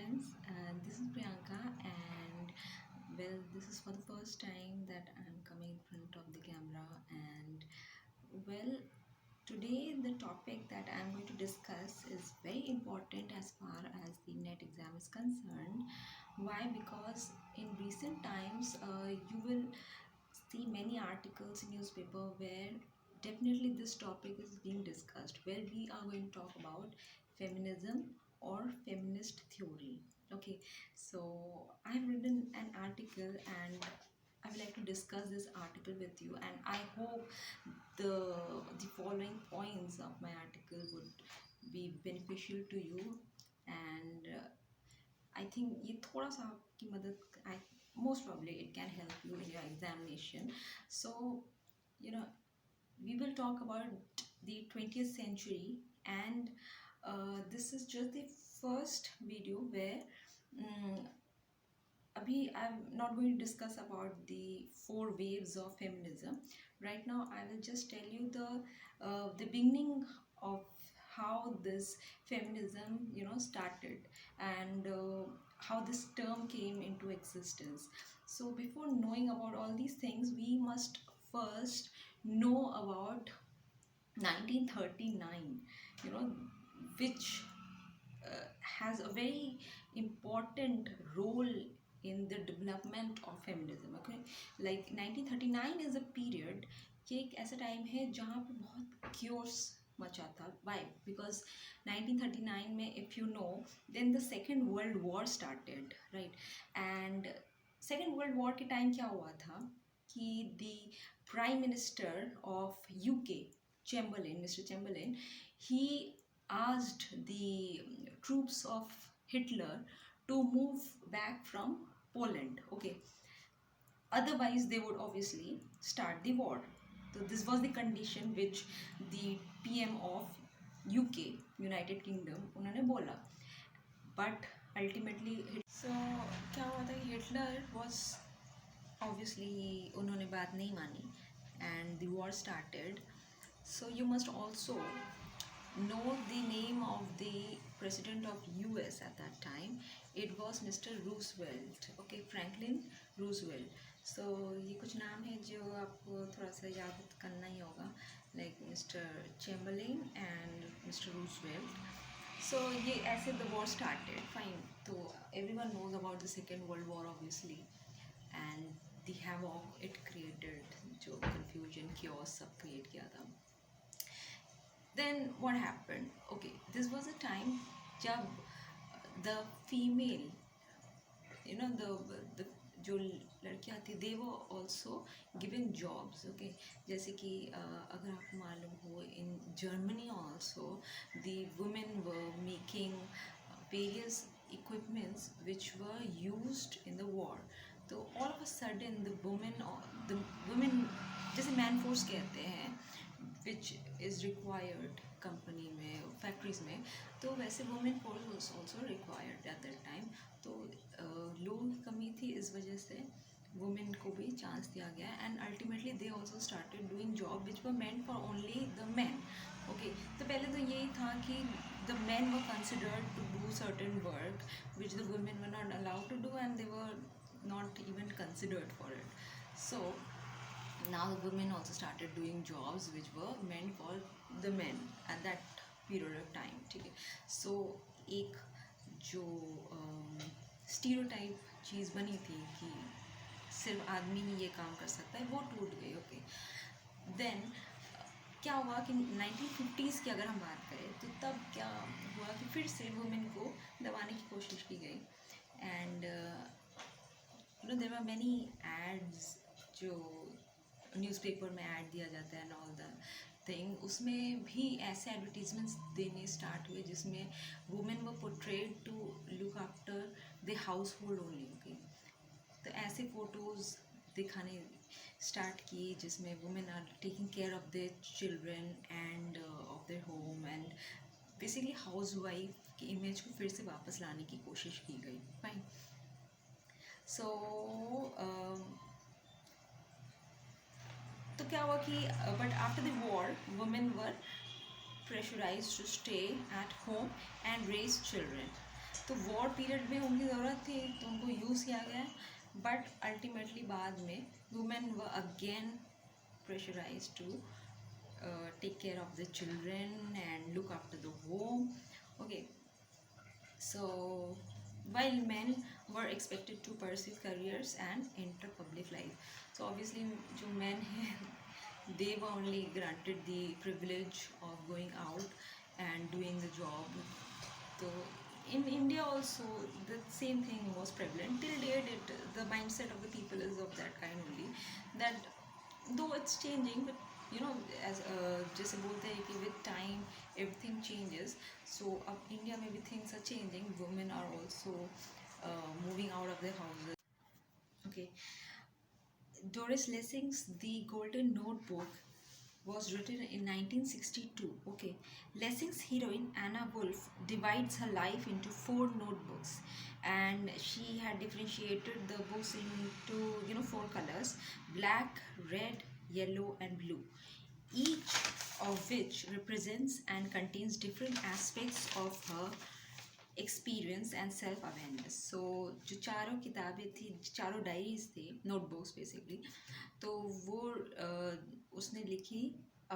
friends, this is Priyanka, and this is for the first time that I'm coming in front of the camera. And well, today the topic that I'm going to discuss is very important as far as the net exam is concerned. Why? Because in recent times, you will see many articles in newspaper where definitely this topic is being discussed, where we are going to talk about feminism or feminist theory. Okay, so I've written an article and I would like to discuss this article with you, and I hope the following points of my article would be beneficial to you. And I think ये थोड़ा सा आपकी मदद I most probably it can help you in your examination. So you know we will talk about the 20th century, and this is just the first video where um, abhi I'm not going to discuss about the four waves of feminism. Right now I will just tell you the beginning of how this feminism started, and how this term came into existence. So before knowing about all these things, we must first know about 1939, you know which has a very important role in the development of feminism. Okay, like 1939 is a period, ये एक ऐसा time है जहाँ पे बहुत cures मचा था. Why? Because 1939 में, if you know, then the second world war started, right? And second world war के टाइम क्या हुआ था कि the prime minister of UK, Chamberlain, Mr. Chamberlain, he asked the troops of Hitler to move back from Poland. Okay, otherwise they would obviously start the war. So this was the condition which the PM of UK, United Kingdom, उन्होंने बोला. But ultimately, so क्या हुआ था, Hitler was obviously उन्होंने बात नहीं मानी, and the war started. So you must also know the name of the president of US at that time. It was Mr. Roosevelt. Okay, Franklin Roosevelt. So ये कुछ नाम है जो आपको थोड़ा सा याद करना ही होगा, like Mr. Chamberlain and Mr. Roosevelt. So ये ऐसे the war started. Fine. So everyone knows about the Second World War obviously, and the havoc it created, जो confusion, chaos सब create किया था. Then what happened? Okay, this was a time जब the female, the जो लड़कियाँ थी, they were also given jobs. Okay, जैसे कि अगर आपको मालूम हो, in Germany also the women were making various equipments which were used in the war. तो all of a sudden the women जैसे man force कहते हैं, which is required कंपनी में, फैक्ट्रीज में, तो वैसे women force was also required at that time. तो लोगों की कमी थी, इस वजह से वुमेन को भी चांस दिया गया, and ultimately they also started doing job which were meant for only the man. Okay, तो पहले तो यही था कि the man were considered to do certain work which the women were not allowed to do, and they were not even considered for it. So now the women also started doing jobs which were meant for the men at that period of time. ठीक है, so एक जो stereotype चीज़ बनी थी कि सिर्फ आदमी ही ये काम कर सकता है, वो टूट गई. ओके, देन क्या हुआ कि 1950s की अगर हम बात करें, तो तब क्या हुआ कि फिर से वुमेन को दबाने की कोशिश की गई. And there were many ads जो न्यूज़पेपर में ऐड दिया जाता है एंड ऑल द थिंग, उसमें भी ऐसे एडवर्टीजमेंट्स देने स्टार्ट हुए जिसमें women were portrayed to look after the household only. Okay, तो ऐसे फोटोज़ दिखाने स्टार्ट किए जिसमें women are taking care of their children and of their home, and basically housewife की इमेज को फिर से वापस लाने की कोशिश की गई. फाइन. So तो क्या हुआ कि but after the war women were pressurized to stay at home and raise children. तो वॉर पीरियड में उनकी ज़रूरत थी तो उनको यूज़ किया गया, बट अल्टीमेटली बाद में वुमेन व again pressurized to take care of the children and look after the home. Okay, so while men were expected to pursue careers and enter public life, so obviously जो men हैं they were only granted the privilege of going out and doing the job. So in India also the same thing was prevalent till date. The mindset of the people is of that kind only, that though it's changing, but you know, as जैसे बोलते हैं कि with time everything changes. So अब India में भी things are changing. Women are also moving out of their houses. Okay, Doris Lessing's The Golden Notebook was written in 1962. Okay, Lessing's heroine Anna Wolf divides her life into four notebooks, and she had differentiated the books into, you know, four colors: black, red, yellow, and blue. Each of which represents and contains different aspects of her experience and self awareness. So जो चारों किताबें थी, चारों diaries थी, notebooks basically, तो वो उसने लिखी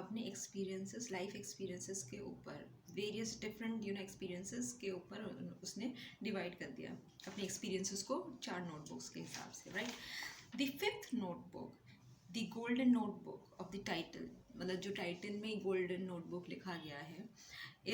अपने एक्सपीरियंसेस, लाइफ एक्सपीरियंसेस के ऊपर, various different you know experiences के ऊपर उसने डिवाइड कर दिया अपने एक्सपीरियंसेस को चार नोटबुक्स के हिसाब से, right. The fifth notebook, the golden notebook of the title, मतलब जो टाइटल में गोल्डन नोटबुक लिखा गया है,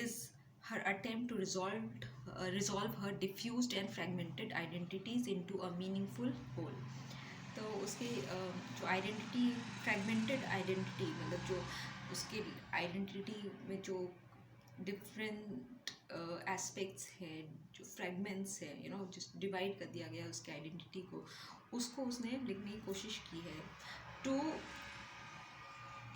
is her attempt to resolve her diffused and fragmented identities into a meaningful whole. तो उसके जो आइडेंटिटी, फ्रेगमेंटेड आइडेंटिटी, मतलब जो उसके आइडेंटिटी में जो डिफरेंट एस्पेक्ट्स है, जो फ्रेगमेंट्स है, यू नो, जिस डिवाइड कर दिया गया उसके आइडेंटिटी को, उसको उसने लिखने की कोशिश की है टू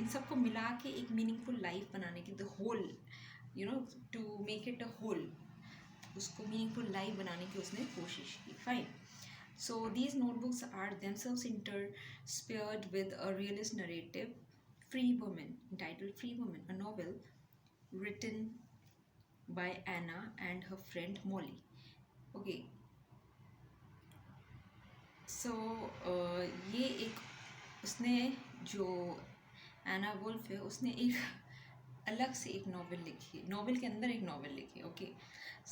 इन सबको मिला के एक मीनिंगफुल लाइफ बनाने की, the whole, you know, to make it a whole, उसको मीनिंगफुल लाइफ बनाने की उसने कोशिश की. Fine. So these notebooks are themselves interspersed with a realist narrative, Free Woman, entitled Free Woman, a novel written by Anna and her friend Molly. Okay, so ये एक, उसने जो एना वुल्फ है, उसने एक अलग से एक नॉवल लिखी, नॉवल के अंदर एक नॉवल लिखी. ओके,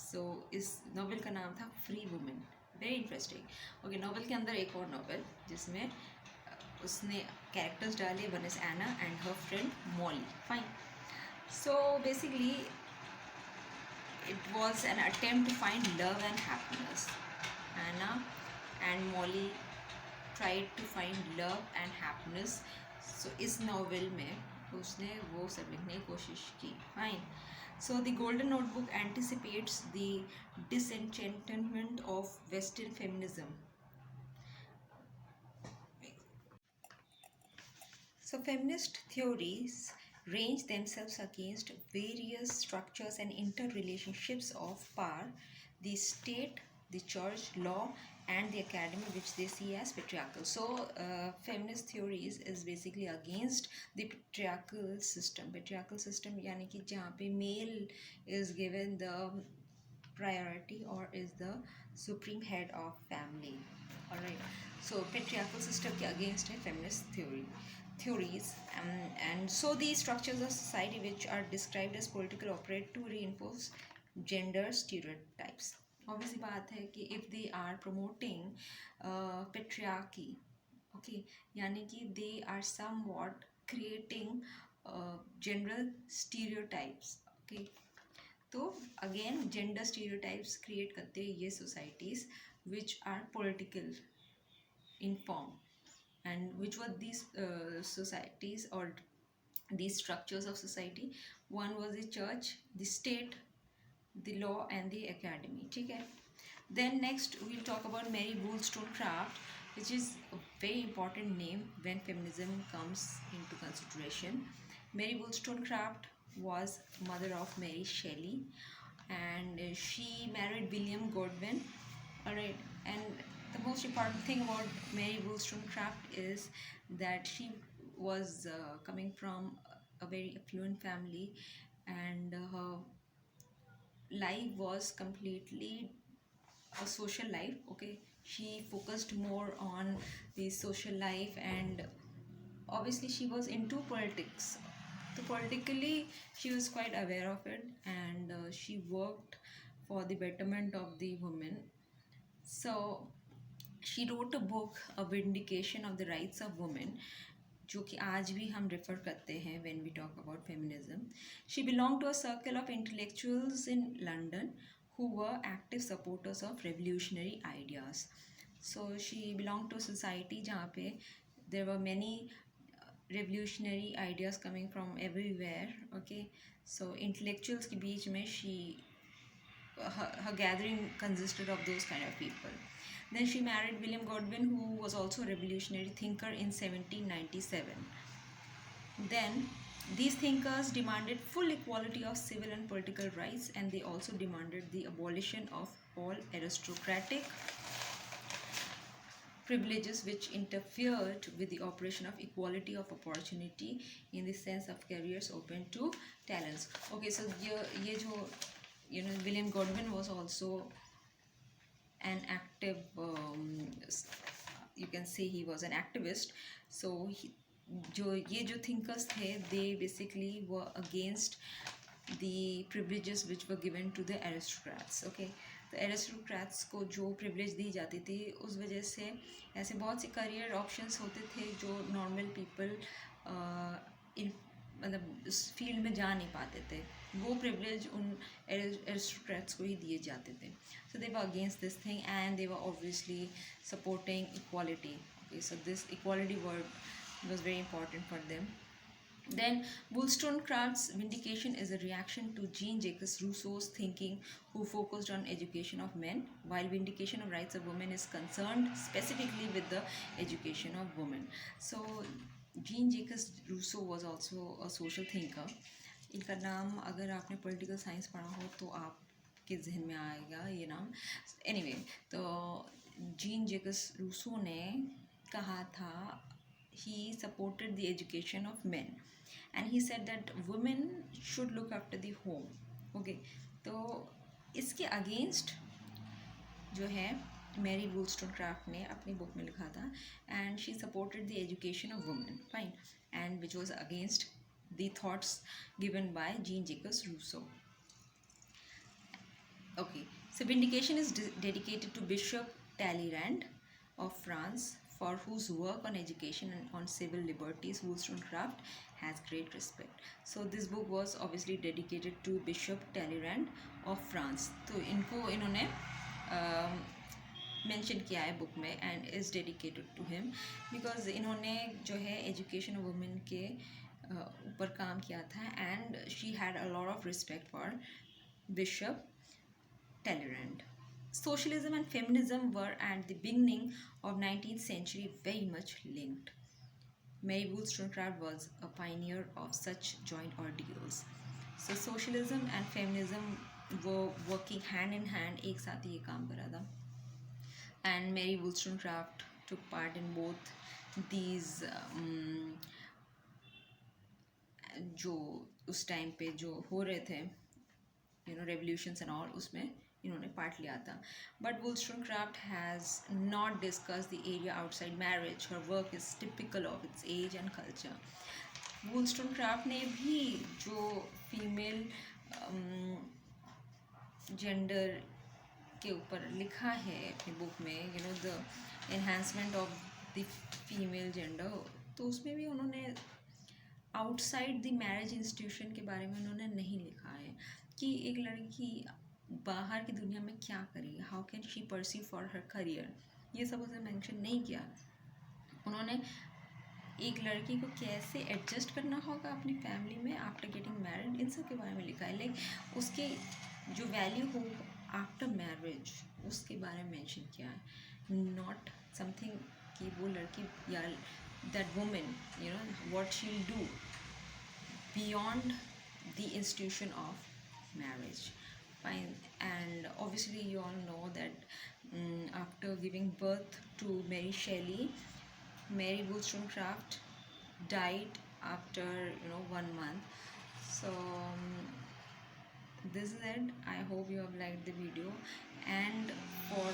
सो इस नॉवल का नाम था free women. Very interesting. Okay, novel के अंदर एक और नॉवल जिसमें उसने कैरेक्टर्स डाले, one is Anna and her friend Molly. Fine. So basically it was an attempt to find love and happiness. Anna and Molly tried to find love and happiness. So इस novel में उसने वो सब लिखने की कोशिश की. Fine. So the Golden Notebook anticipates the disenchantment of Western feminism. So feminist theories range themselves against various structures and interrelationships of power, the state, the church, law, and the academy, which they see as patriarchal. So feminist theories is basically against the patriarchal system. Patriarchal system यानी कि जहाँ पे male is given the priority or is the supreme head of family. Alright, so patriarchal system के against है feminist theories, and so these structures of society which are described as political operate to reinforce gender stereotypes. Obviously बात है कि if they are promoting patriarchy, okay, यानी कि they are somewhat creating general stereotypes. Okay, तो again gender stereotypes create करते हैं ये societies which are political in form. And which were these societies or these structures of society? One was the church, the state, the law, and the academy. ठीक है. Then next we'll talk about Mary Wollstonecraft, which is a very important name when feminism comes into consideration. Mary Wollstonecraft was mother of Mary Shelley, and she married William Godwin. Alright, and the most important thing about Mary Wollstonecraft is that she was coming from a very affluent family, and her life was completely a social life. Okay, she focused more on the social life, and obviously she was into politics. So politically she was quite aware of it, and she worked for the betterment of the women. So she wrote a book, A Vindication of the Rights of Women, जो कि आज भी हम refer करते हैं when we talk about feminism. She belonged to a circle of intellectuals in London who were active supporters of revolutionary ideas. So she belonged to a society जहाँ पे there were many revolutionary ideas coming from everywhere. Okay, so intellectuals के बीच में her gathering consisted of those kind of people. Then she married William Godwin, who was also a revolutionary thinker in 1797. Then these thinkers demanded full equality of civil and political rights, and they also demanded the abolition of all aristocratic privileges which interfered with the operation of equality of opportunity in the sense of careers open to talents. Okay, so ye jo, William Godwin was also an active, you can say he was an activist. So जो thinkers थे, they basically were against the privileges which were given to the aristocrats. Okay, the aristocrats को जो privilege दी जाती थी, उस वजह से ऐसे बहुत से career options होते थे जो normal people इन मतलब उस फील्ड में जा नहीं पाते थे. वो privilege उन aristocrats को ही दिए जाते थे. So they were against this thing, and they were obviously supporting equality. Okay, so this equality word was very important for them. Then Wollstonecraft's Vindication is a reaction to Jean-Jacques Rousseau's thinking, who focused on education of men, while Vindication of Rights of Women is concerned specifically with the education of women. So Jean-Jacques Rousseau was also a social thinker. इनका नाम अगर आपने political science पढ़ा हो तो आपके जहन में आएगा ये नाम. Anyway, तो Jean-Jacques Rousseau ने कहा था, he supported the education of men, and he said that women should look after the home. Okay, तो इसके against जो है Mary Wollstonecraft ने अपनी book में लिखा था, and she supported the education of women, fine, and which was against the thoughts given by Jean-Jacques Rousseau. Okay, so Vindication is dedicated to Bishop Talleyrand of France, for whose work on education and on civil liberties Wollstonecraft has great respect. So this book was obviously dedicated to Bishop Talleyrand of France. तो इनको इन्होंने mention किया है book में, and is dedicated to him because इन्होंने जो है education of women के ऊपर काम किया था, and she had a lot of respect for Bishop Talleyrand. Socialism and feminism were at the beginning of 19th century very much linked. Mary Wollstonecraft was a pioneer of such joint ideals. So socialism and feminism were working hand in hand, एक साथ ही ये काम कर रहा था. And Mary Wollstonecraft took part in both these जो उस time पे जो हो रहे थे, revolutions and all, उसमें इन्होंने पार्ट लिया था. But Wollstonecraft has not discussed the area outside marriage. Her work is typical of its age and culture. Wollstonecraft ने भी जो फीमेल जेंडर के ऊपर लिखा है अपनी बुक में, the enhancement of the female gender, तो उसमें भी उन्होंने आउटसाइड द मैरिज इंस्टीट्यूशन के बारे में उन्होंने नहीं लिखा है कि एक लड़की बाहर की दुनिया में क्या करेगी, how can she perceive for her career, ये सब उसने मेंशन नहीं किया. उन्होंने एक लड़की को कैसे एडजस्ट करना होगा अपनी फैमिली में आफ्टर गेटिंग मैरिड, इन सब के बारे में लिखा है. लाइक उसके जो वैल्यू हो आफ्टर मैरिज उसके बारे में मेंशन किया है, नॉट समथिंग कि वो लड़की या that woman, what she'll do beyond the institution of marriage. Fine. And obviously you all know that after giving birth to Mary Shelley, Mary Wollstonecraft died after 1 month. So this is it. I hope you have liked the video, and for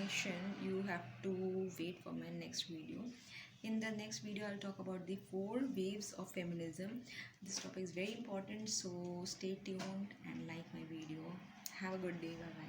information, you have to wait for my next video. In the next video, I'll talk about the 4 waves of feminism. This topic is very important, so stay tuned and like my video. Have a good day. Bye bye.